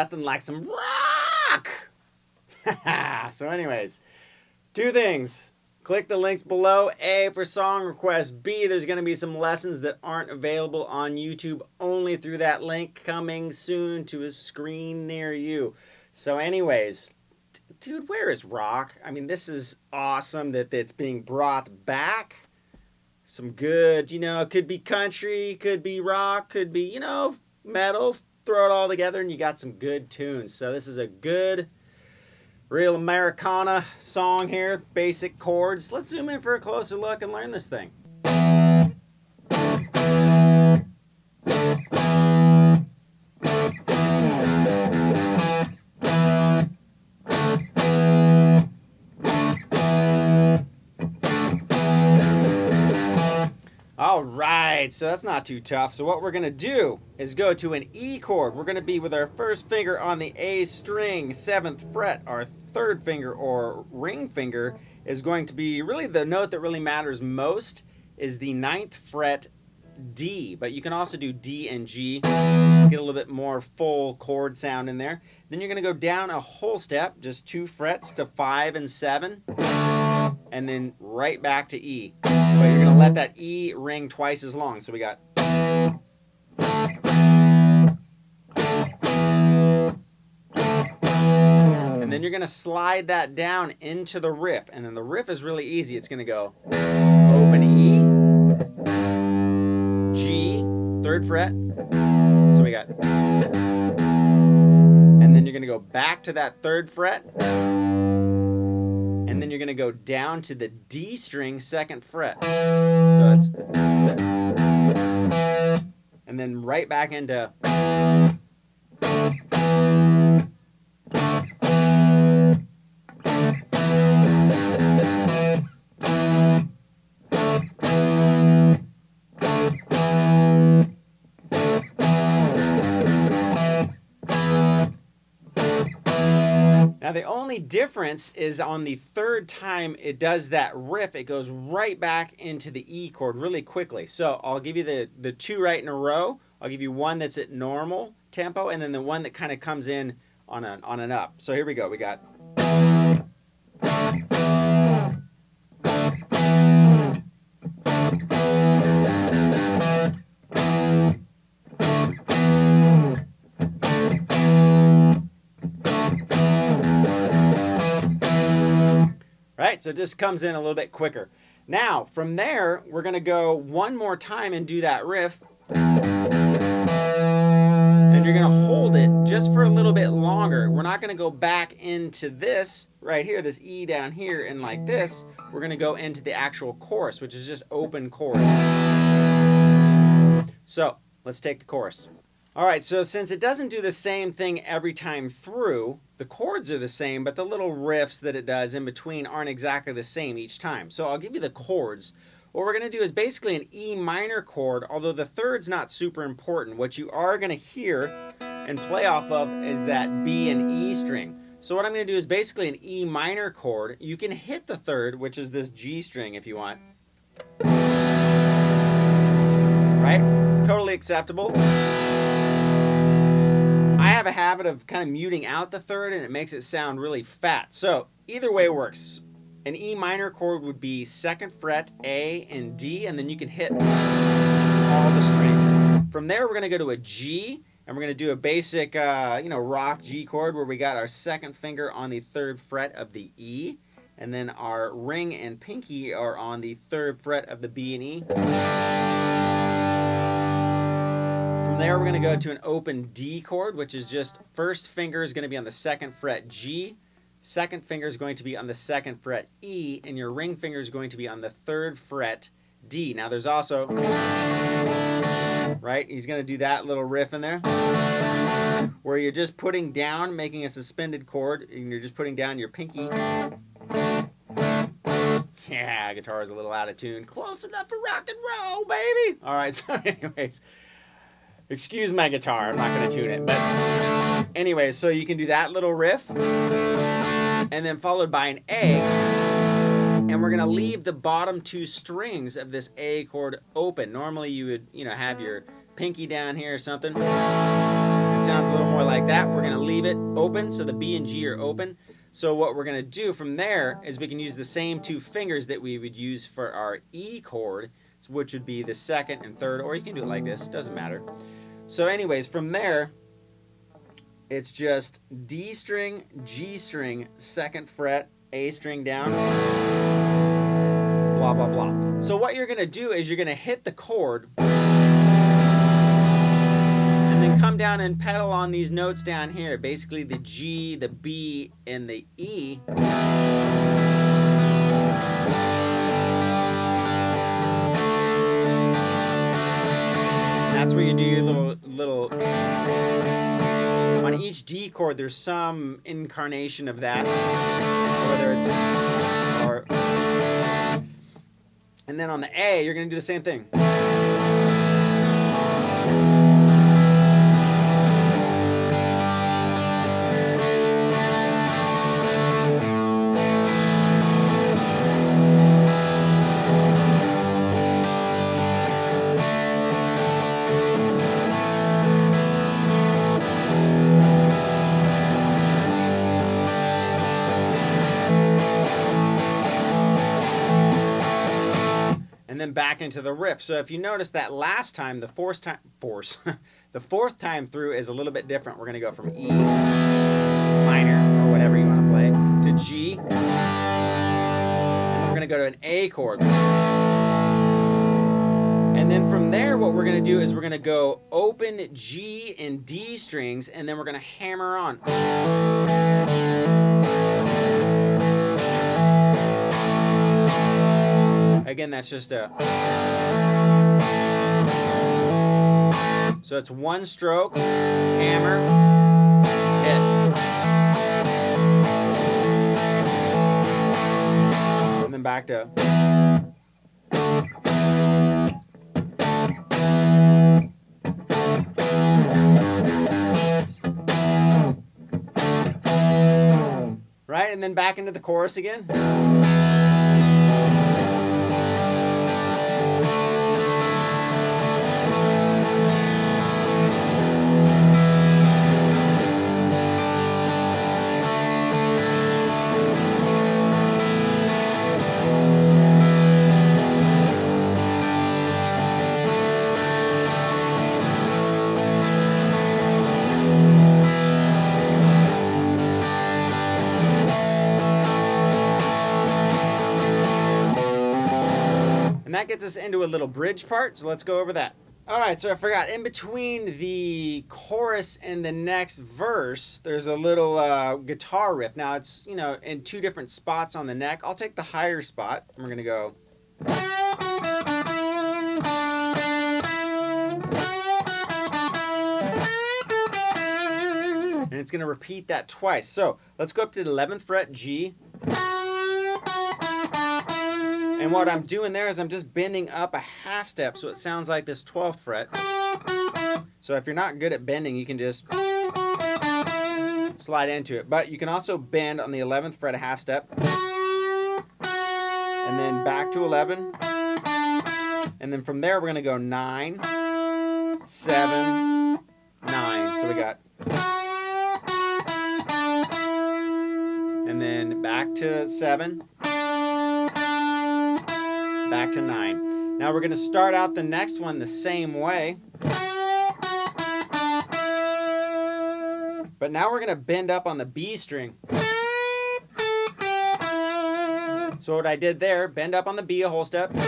nothing like some rock. So anyways, two things. Click the links below. A, for song requests. B, there's going to be some lessons that aren't available on YouTube only through that link coming soon to a screen near you. So anyways, dude, where is rock? I mean, this is awesome that it's being brought back. Some good, it could be country, could be rock, could be, metal. Throw it all together and you got some good tunes. So this is a good, real Americana song here. Basic chords. Let's zoom in for a closer look and learn this thing. All right, so that's not too tough. So what we're going to do is go to an E chord. We're going to be with our first finger on the A string, 7th fret. Our third finger or ring finger is going to be really the note that really matters most is the 9th fret D. But you can also do D and G, get a little bit more full chord sound in there. Then you're going to go down a whole step, just 2 frets to 5 and 7. And then right back to E. But you're going to let that E ring twice as long. So we got. And then you're going to slide that down into the riff. And then the riff is really easy. It's going to go open E, G, 3rd fret. So we got. And then you're going to go back to that 3rd fret. And then you're going to go down to the D string, 2nd fret. So it's. And then right back into. Now the only difference is on the 3rd time it does that riff, it goes right back into the E chord really quickly. So I'll give you the 2 right in a row. I'll give you one that's at normal tempo and then the one that kind of comes in on an up. So here we go. We got. Right, so it just comes in a little bit quicker. Now, from there, we're going to go one more time and do that riff. And you're going to hold it just for a little bit longer. We're not going to go back into this right here, this E down here, and like this. We're going to go into the actual chorus, which is just open chords. So, let's take the chorus. All right, so since it doesn't do the same thing every time through, the chords are the same, but the little riffs that it does in between aren't exactly the same each time. So I'll give you the chords. What we're going to do is basically an E minor chord, although the 3rd's not super important. What you are going to hear and play off of is that B and E string. So what I'm going to do is basically an E minor chord. You can hit the 3rd, which is this G string if you want. Right? Totally acceptable. I have a habit of kind of muting out the 3rd and it makes it sound really fat. So either way works. An E minor chord would be 2nd fret, A and D, and then you can hit all the strings. From there, we're going to go to a G, and we're going to do a basic, rock G chord where we got our 2nd finger on the 3rd fret of the E, and then our ring and pinky are on the 3rd fret of the B and E. From there, we're going to go to an open D chord, which is just 1st finger is going to be on the 2nd fret G, 2nd finger is going to be on the 2nd fret E, and your ring finger is going to be on the 3rd fret D. Now there's also, right, he's going to do that little riff in there, where you're just putting down, making a suspended chord, and you're just putting down your pinky. Yeah, guitar is a little out of tune. Close enough for rock and roll, baby! All right, so anyways. Excuse my guitar, I'm not going to tune it. But anyways, so you can do that little riff. And then followed by an A. And we're going to leave the bottom 2 strings of this A chord open. Normally you would, have your pinky down here or something. And sounds a little more like that. We're going to leave it open, so the B and G are open. So what we're going to do from there is we can use the same two fingers that we would use for our E chord, which would be the second and third, or you can do it like this, doesn't matter. So anyways, from there, it's just D string, G string, second fret, A string down, blah, blah, blah. So what you're going to do is you're going to hit the chord and then come down and pedal on these notes down here, basically the G, the B, and the E. And that's where you do your little on each D chord, there's some incarnation of that, whether it's and then on the A, you're going to do the same thing. And then back into the riff. So if you notice that last time, the fourth time through is a little bit different. We're going to go from E minor, or whatever you want to play, to G. And then we're going to go to an A chord. And then from there, what we're going to do is we're going to go open G and D strings, and then we're going to hammer on. Again, that's just a... So it's one stroke, hammer, hit. And then back to... Right, and then back into the chorus again. That gets us into a little bridge part, so let's go over that. All right, so I forgot, in between the chorus and the next verse, there's a little guitar riff. Now it's, in two different spots on the neck. I'll take the higher spot, and we're gonna go. And it's gonna repeat that twice. So let's go up to the 11th fret, G. And what I'm doing there is I'm just bending up a half step so it sounds like this 12th fret. So if you're not good at bending, you can just slide into it. But you can also bend on the 11th fret a half step. And then back to 11. And then from there we're going to go 9, 7, 9. So we got... And then back to 7. Back to 9. Now we're going to start out the next one the same way. But now we're going to bend up on the B string. So what I did there, bend up on the B a whole step. Back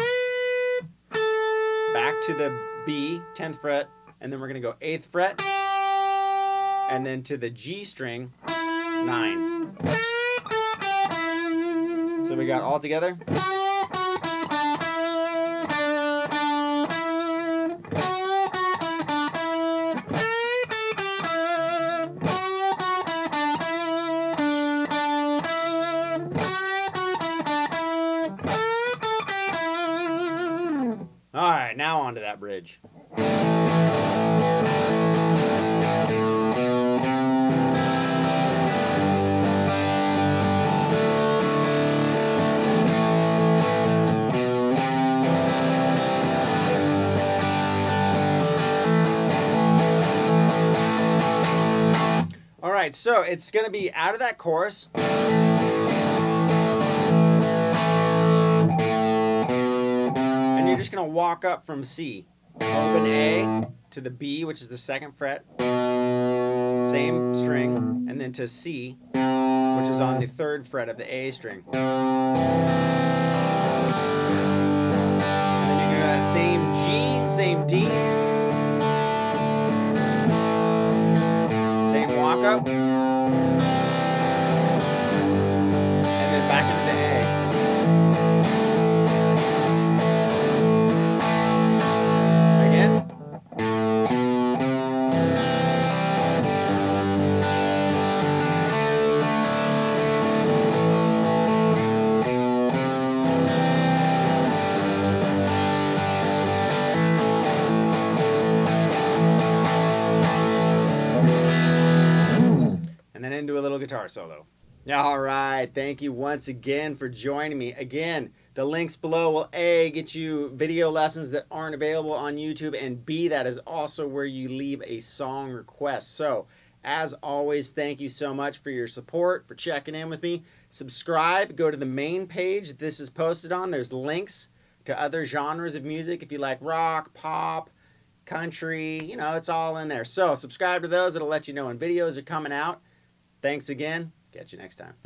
to the B, 10th fret. And then we're going to go 8th fret. And then to the G string, 9. So we got all together. All right, now on to that bridge. right, so it's going to be out of that chorus. And you're just going to walk up from C. Open A to the B, which is the 2nd fret. Same string. And then to C, which is on the 3rd fret of the A string. And then you do that same G, same D. Same walk up. And then back into the A. Again. And then into a little guitar solo. All right, thank you once again for joining me. Again, the links below will A, get you video lessons that aren't available on YouTube, and B, that is also where you leave a song request. So, as always, thank you so much for your support, for checking in with me. Subscribe, go to the main page this is posted on. There's links to other genres of music if you like rock, pop, country, you know, it's all in there. So, subscribe to those. It'll let you know when videos are coming out. Thanks again. Catch you next time.